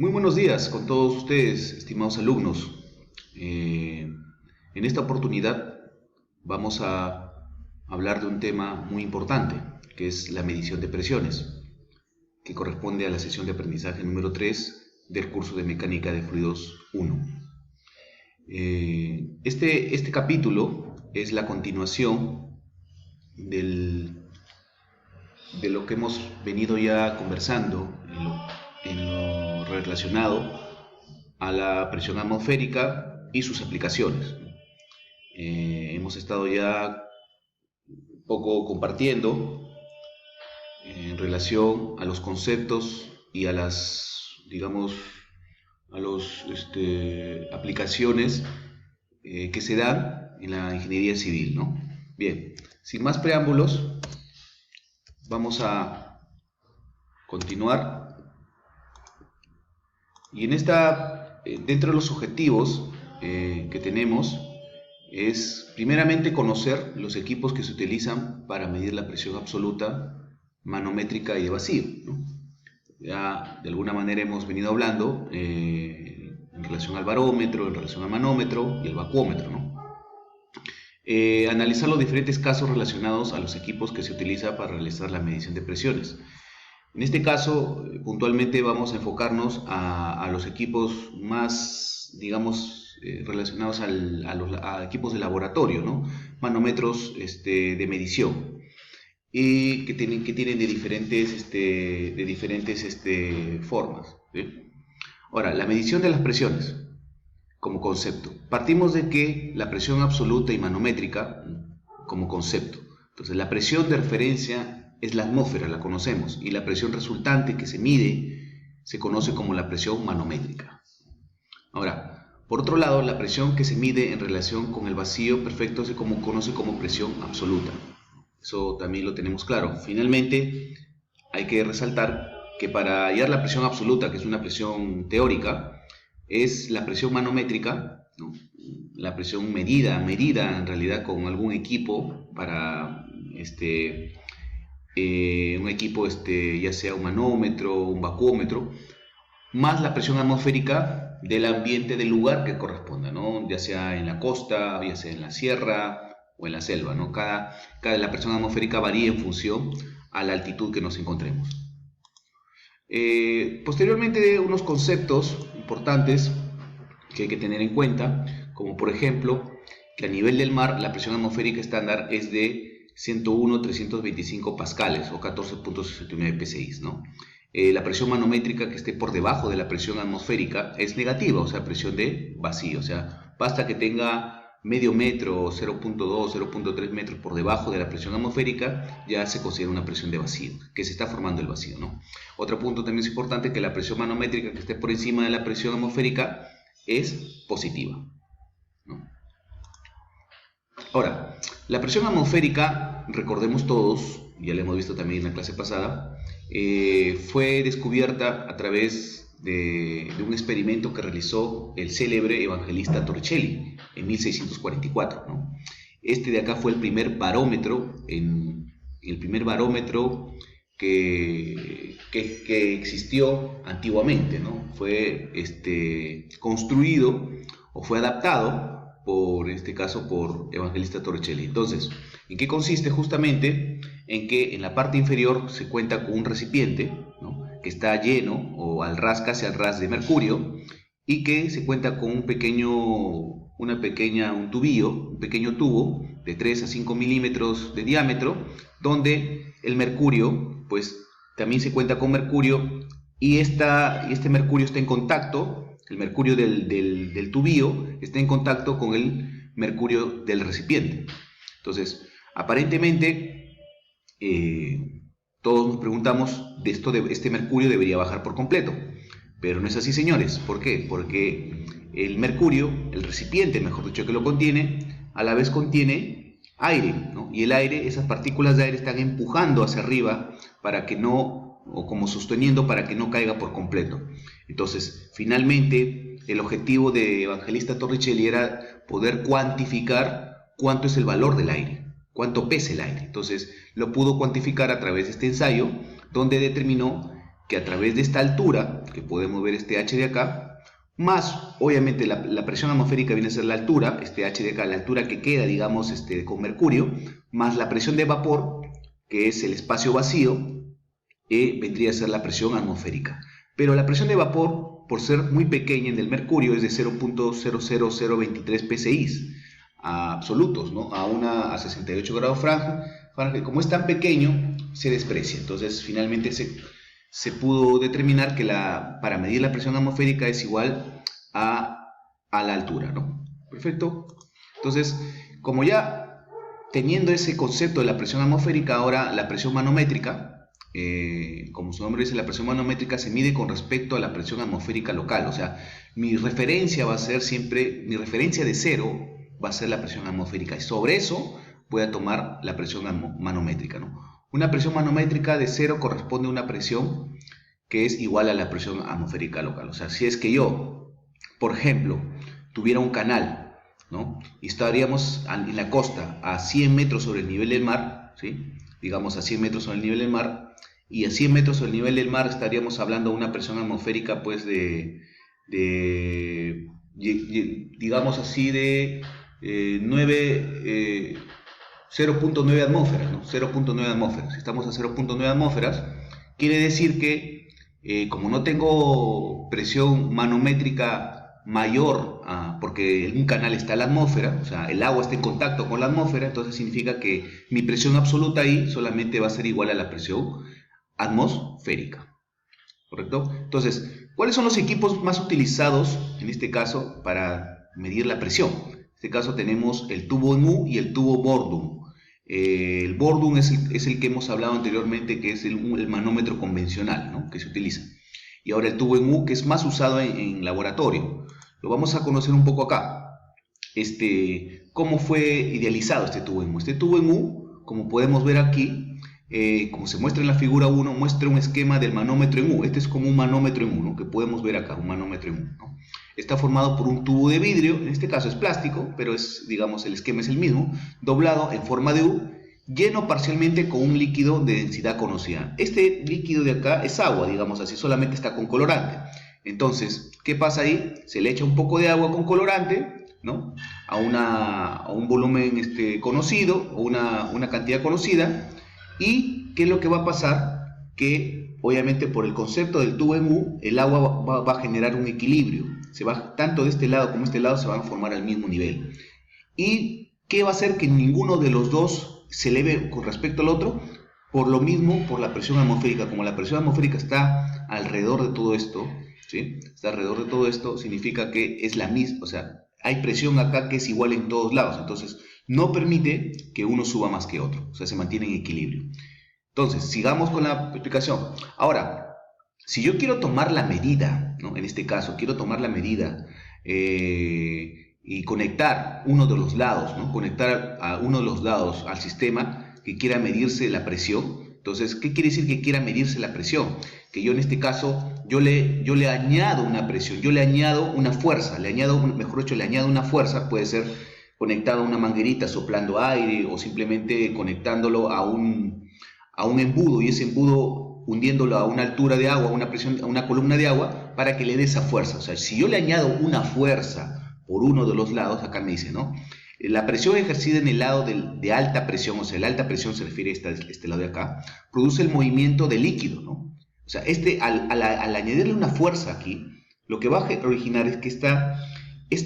Muy buenos días con todos ustedes, estimados alumnos. En esta oportunidad vamos a hablar de un tema muy importante, que es la medición de presiones, que corresponde a la sesión de aprendizaje número 3 del curso de Mecánica de Fluidos 1. Este capítulo es la continuación de lo que hemos venido ya conversando en lo relacionado a la presión atmosférica y sus aplicaciones. Hemos estado ya un poco compartiendo en relación a los conceptos y a las, digamos, a las aplicaciones que se dan en la ingeniería civil, ¿no? Bien, sin más preámbulos, vamos a continuar. Y dentro de los objetivos que tenemos es primeramente conocer los equipos que se utilizan para medir la presión absoluta, manométrica y de vacío, ¿no? Ya de alguna manera hemos venido hablando en relación al barómetro, en relación al manómetro y el vacuómetro, ¿no? Analizar los diferentes casos relacionados a los equipos que se utilizan para realizar la medición de presiones. En este caso, puntualmente vamos a enfocarnos a los equipos más, digamos, relacionados a equipos de laboratorio, ¿no? Manómetros de medición, y que tienen de diferentes formas, ¿sí? Ahora, la medición de las presiones como concepto. Partimos de que la presión absoluta y manométrica como concepto. Entonces, la presión de referencia es la atmósfera, la conocemos, y la presión resultante que se mide se conoce como la presión manométrica. Ahora, por otro lado, la presión que se mide en relación con el vacío perfecto se conoce como presión absoluta. Eso también lo tenemos claro. Finalmente, hay que resaltar que para hallar la presión absoluta, que es una presión teórica, es la presión manométrica, ¿no? La presión medida en realidad con algún equipo para un equipo ya sea un manómetro, un vacuómetro, más la presión atmosférica del ambiente del lugar que corresponda, ¿no? Ya sea en la costa, ya sea en la sierra o en la selva, ¿no? La presión atmosférica varía en función a la altitud que nos encontremos. Posteriormente, unos conceptos importantes que hay que tener en cuenta, como por ejemplo que a nivel del mar la presión atmosférica estándar es de 101,325 pascales o 14,69 psi, ¿no? La presión manométrica que esté por debajo de la presión atmosférica es negativa, o sea, presión de vacío, o sea, basta que tenga medio metro, 0,2, 0,3 metros por debajo de la presión atmosférica, ya se considera una presión de vacío, que se está formando el vacío, ¿no? Otro punto también es importante, que la presión manométrica que esté por encima de la presión atmosférica es positiva, ¿no? Ahora, la presión atmosférica, recordemos todos, ya la hemos visto también en la clase pasada, fue descubierta a través de un experimento que realizó el célebre evangelista Torricelli en 1644, ¿no? Este de acá fue el primer barómetro, que existió antiguamente, ¿no? Fue construido o fue adaptado por Evangelista Torricelli. Entonces, ¿en qué consiste? Justamente en que en la parte inferior se cuenta con un recipiente, ¿no? Que está lleno o casi al ras de mercurio, y que se cuenta con un pequeño tubo de 3 a 5 milímetros de diámetro, donde el mercurio, pues también se cuenta con mercurio, y este mercurio está en contacto. El mercurio del tubillo está en contacto con el mercurio del recipiente. Entonces, aparentemente, todos nos preguntamos, este mercurio debería bajar por completo. Pero no es así, señores. ¿Por qué? Porque el mercurio, el recipiente, mejor dicho, que lo contiene, a la vez contiene aire, ¿no? Y el aire, esas partículas de aire están empujando hacia arriba para que no, o como sosteniendo para que no caiga por completo. Entonces, finalmente, el objetivo de Evangelista Torricelli era poder cuantificar cuánto es el valor del aire, cuánto pesa el aire. Entonces, lo pudo cuantificar a través de este ensayo, donde determinó que a través de esta altura, que podemos ver este H de acá, más obviamente la presión atmosférica viene a ser la altura, este H de acá, la altura que queda, digamos, con mercurio, más la presión de vapor, que es el espacio vacío, vendría a ser la presión atmosférica. Pero la presión de vapor, por ser muy pequeña en el mercurio, es de 0.00023 psi absolutos, ¿no? A 68 grados Fahrenheit. Como es tan pequeño, se desprecia. Entonces, finalmente se pudo determinar que para medir la presión atmosférica es igual a la altura, ¿no? Perfecto. Entonces, como ya teniendo ese concepto de la presión atmosférica, ahora la presión manométrica, como su nombre dice, la presión manométrica se mide con respecto a la presión atmosférica local. O sea, mi referencia va a ser siempre, mi referencia de cero va a ser la presión atmosférica. Y sobre eso voy a tomar la presión manométrica, ¿no? Una presión manométrica de cero corresponde a una presión que es igual a la presión atmosférica local. O sea, si es que yo, por ejemplo, tuviera un canal, ¿no? Y estaríamos en la costa a 100 metros sobre el nivel del mar, ¿sí? Digamos a 100 metros sobre el nivel del mar, y a 100 metros sobre el nivel del mar estaríamos hablando de una presión atmosférica, pues digamos así, de 0.9 atmósferas, ¿no? 0.9 atmósferas. Si estamos a 0.9 atmósferas, quiere decir que como no tengo presión manométrica mayor, porque en un canal está la atmósfera, o sea, el agua está en contacto con la atmósfera, entonces significa que mi presión absoluta ahí solamente va a ser igual a la presión atmosférica, ¿correcto? Entonces, ¿cuáles son los equipos más utilizados en este caso para medir la presión? En este caso tenemos el tubo EMU y el tubo Bourdon. El Bourdon es el que hemos hablado anteriormente, que es el manómetro convencional, ¿no? Que se utiliza. Y ahora el tubo EMU, que es más usado en laboratorio. Lo vamos a conocer un poco acá. ¿Cómo fue idealizado este tubo EMU? Este tubo EMU, como podemos ver aquí, como se muestra en la figura 1, muestra un esquema del manómetro EMU. Este es como un manómetro EMU, ¿no? Que podemos ver acá, un manómetro EMU, ¿no? Está formado por un tubo de vidrio, en este caso es plástico, pero digamos, el esquema es el mismo, doblado en forma de U, lleno parcialmente con un líquido de densidad conocida. Este líquido de acá es agua, digamos así, solamente está con colorante. Entonces, ¿qué pasa ahí? Se le echa un poco de agua con colorante, ¿no? a un volumen conocido, o una cantidad conocida, y ¿qué es lo que va a pasar? Que obviamente por el concepto del tubo EMU, el agua va a generar un equilibrio. Tanto de este lado como de este lado se van a formar al mismo nivel. ¿Y qué va a hacer? Que ninguno de los dos se eleve con respecto al otro, por lo mismo, por la presión atmosférica. Como la presión atmosférica está alrededor de todo esto, ¿sí? Está alrededor de todo esto, significa que es la misma, o sea, hay presión acá que es igual en todos lados, entonces no permite que uno suba más que otro, o sea, se mantiene en equilibrio. Entonces, sigamos con la explicación. Ahora, si yo quiero tomar la medida, ¿no? En este caso, quiero tomar la medida y conectar uno de los lados, ¿no? Conectar a uno de los lados al sistema que quiera medirse la presión. Entonces, ¿qué quiere decir que quiera medirse la presión? Que yo en este caso, yo le añado una presión, yo le añado una fuerza, mejor dicho, le añado una fuerza, puede ser conectado a una manguerita soplando aire o simplemente conectándolo a un embudo, y ese embudo hundiéndolo a una altura de agua, a una columna de agua, para que le dé esa fuerza. O sea, si yo le añado una fuerza por uno de los lados, acá me dice, ¿no? La presión ejercida en el lado de alta presión, o sea, la alta presión se refiere a este lado de acá, produce el movimiento del líquido, ¿no? O sea, al añadirle una fuerza aquí, lo que va a originar es que esta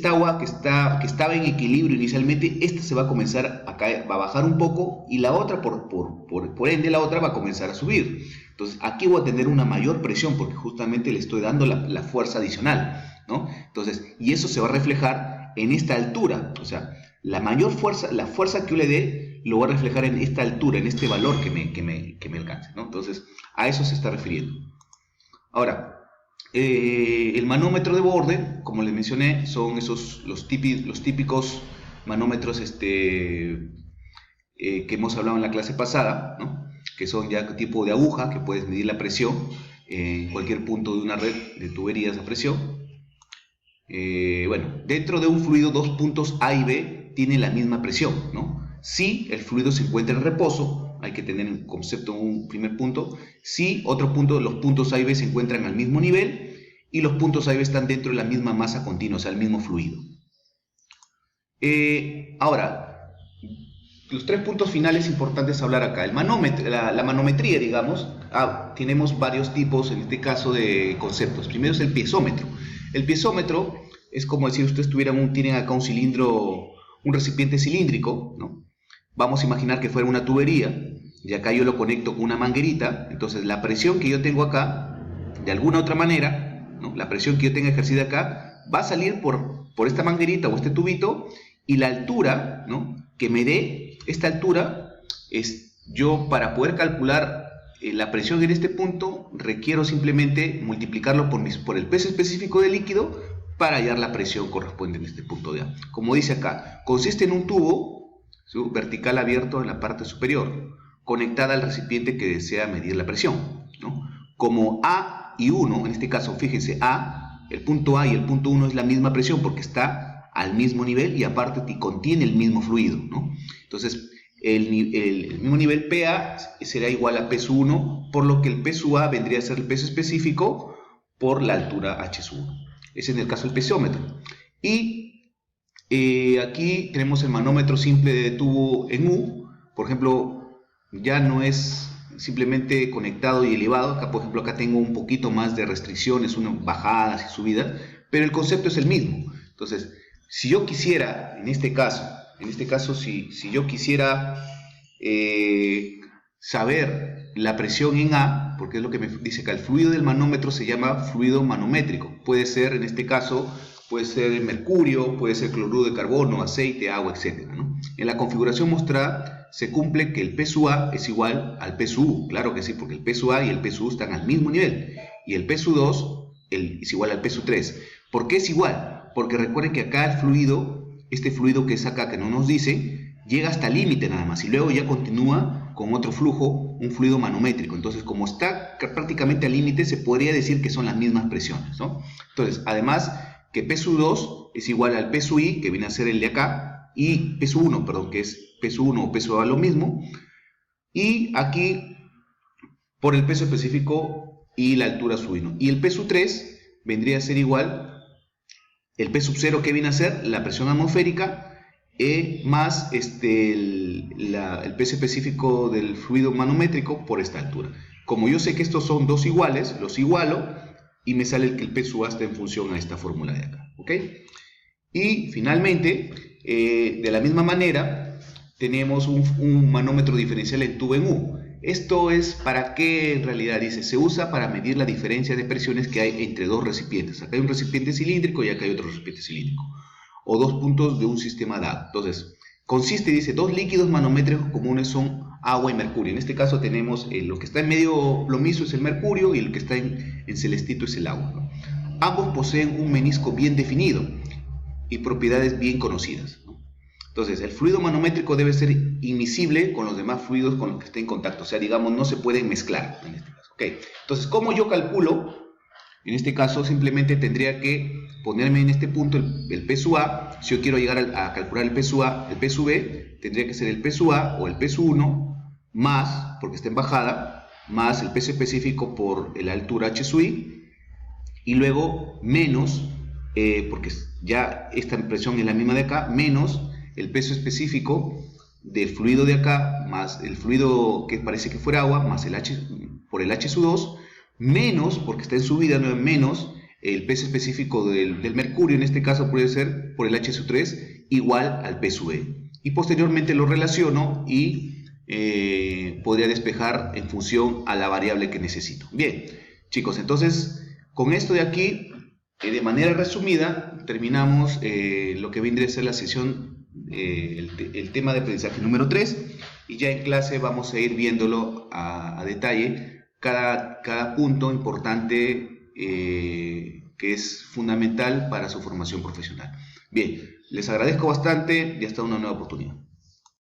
agua que estaba en equilibrio inicialmente, esta se va a comenzar a caer, va a bajar un poco, y la otra, por ende, la otra va a comenzar a subir. Entonces, aquí voy a tener una mayor presión, porque justamente le estoy dando la fuerza adicional, ¿no? Entonces, y eso se va a reflejar en esta altura, o sea, la mayor fuerza, la fuerza que yo le dé, lo voy a reflejar en esta altura, en este valor que me alcance, ¿no? Entonces, a eso se está refiriendo. Ahora, el manómetro de borde, como les mencioné, son los típicos manómetros que hemos hablado en la clase pasada, ¿no? Que son ya tipo de aguja, que puedes medir la presión en cualquier punto de una red de tuberías a presión. Bueno, dentro de un fluido, dos puntos A y B tienen la misma presión, ¿no? Si el fluido se encuentra en reposo, hay que tener en concepto un primer punto, si otro punto, los puntos A y B se encuentran al mismo nivel y los puntos A y B están dentro de la misma masa continua, o sea, el mismo fluido. Ahora, los tres puntos finales importantes a hablar acá. El manómetro, la manometría, digamos, tenemos varios tipos, en este caso, de conceptos. Primero es el piezómetro. El piezómetro es como decir, ustedes tienen acá un cilindro, un recipiente cilíndrico, ¿no? Vamos a imaginar que fuera una tubería, y acá yo lo conecto con una manguerita. Entonces la presión que yo tengo acá, de alguna otra manera, ¿no? La presión que yo tenga ejercida acá, va a salir por esta manguerita o este tubito, y la altura, ¿no?, que me dé esta altura, yo para poder calcular la presión en este punto, requiero simplemente multiplicarlo por el peso específico del líquido para hallar la presión correspondiente en este punto de A. Como dice acá, consiste en un tubo vertical abierto en la parte superior, conectada al recipiente que desea medir la presión, ¿no? Como A y 1, en este caso, fíjense, el punto A y el punto 1 es la misma presión porque está al mismo nivel y aparte contiene el mismo fluido, ¿no? Entonces, el mismo nivel PA será igual a P sub 1, por lo que el P sub A vendría a ser el peso específico por la altura H sub 1. Ese es en el caso del piezómetro. Y aquí tenemos el manómetro simple de tubo en U. Por ejemplo, ya no es simplemente conectado y elevado. Acá, por ejemplo, acá tengo un poquito más de restricciones, bajadas y subidas, pero el concepto es el mismo. Entonces, si yo quisiera, en este caso, si yo quisiera saber la presión en A, porque es lo que me dice acá, el fluido del manómetro se llama fluido manométrico. Puede ser, en este caso, puede ser mercurio, puede ser cloruro de carbono, aceite, agua, etc., ¿no? En la configuración mostrada se cumple que el P sub A es igual al P sub U. Claro que sí, porque el P sub A y el P sub U están al mismo nivel. Y el P sub 2 es igual al P sub 3. ¿Por qué es igual? Porque recuerden que acá el fluido, este fluido que es acá, que no nos dice, llega hasta el límite nada más y luego ya continúa con otro flujo, un fluido manométrico. Entonces, como está prácticamente al límite, se podría decir que son las mismas presiones, ¿no? Entonces, además que P sub 2 es igual al P sub I, que viene a ser el de acá, y P sub 1, perdón, que es P sub 1 o P sub A lo mismo, y aquí por el peso específico y la altura sub 1. Y el P sub 3 vendría a ser igual el P sub 0, que viene a ser la presión atmosférica, más el peso específico del fluido manométrico por esta altura. Como yo sé que estos son dos iguales, los igualo y me sale que el P sub A está en función a esta fórmula de acá, ¿ok? Y finalmente, de la misma manera, tenemos un manómetro diferencial en tubo en U. Esto es para qué en realidad, dice, se usa para medir la diferencia de presiones que hay entre dos recipientes. Acá hay un recipiente cilíndrico y acá hay otro recipiente cilíndrico, o dos puntos de un sistema dado. Entonces, consiste, dice, dos líquidos manométricos comunes son agua y mercurio. En este caso tenemos lo que está en medio plomizo es el mercurio y el que está en celestito es el agua, ¿no? Ambos poseen un menisco bien definido y propiedades bien conocidas, ¿no? Entonces, el fluido manométrico debe ser inmiscible con los demás fluidos con los que esté en contacto. O sea, digamos, no se pueden mezclar en este caso. ¿Okay? Entonces, ¿cómo yo calculo? En este caso, simplemente tendría que ponerme en este punto el P sub A. Si yo quiero llegar a calcular el P sub A, el P sub B, tendría que ser el P sub A o el P sub 1 más, porque está en bajada, más el peso específico por la altura H sub I, y luego menos, porque ya esta presión es la misma de acá, menos el peso específico del fluido de acá, más el fluido que parece que fuera agua, más el H por el H sub 2, menos, porque está en subida, no, menos el peso específico del mercurio, en este caso puede ser por el H sub 3, igual al P sub E. Y posteriormente lo relaciono y podría despejar en función a la variable que necesito. Bien, chicos, entonces con esto de aquí, de manera resumida, terminamos lo que vendría a ser la sesión, el tema de aprendizaje número 3, y ya en clase vamos a ir viéndolo a detalle, cada punto importante que es fundamental para su formación profesional. Bien, les agradezco bastante y hasta una nueva oportunidad.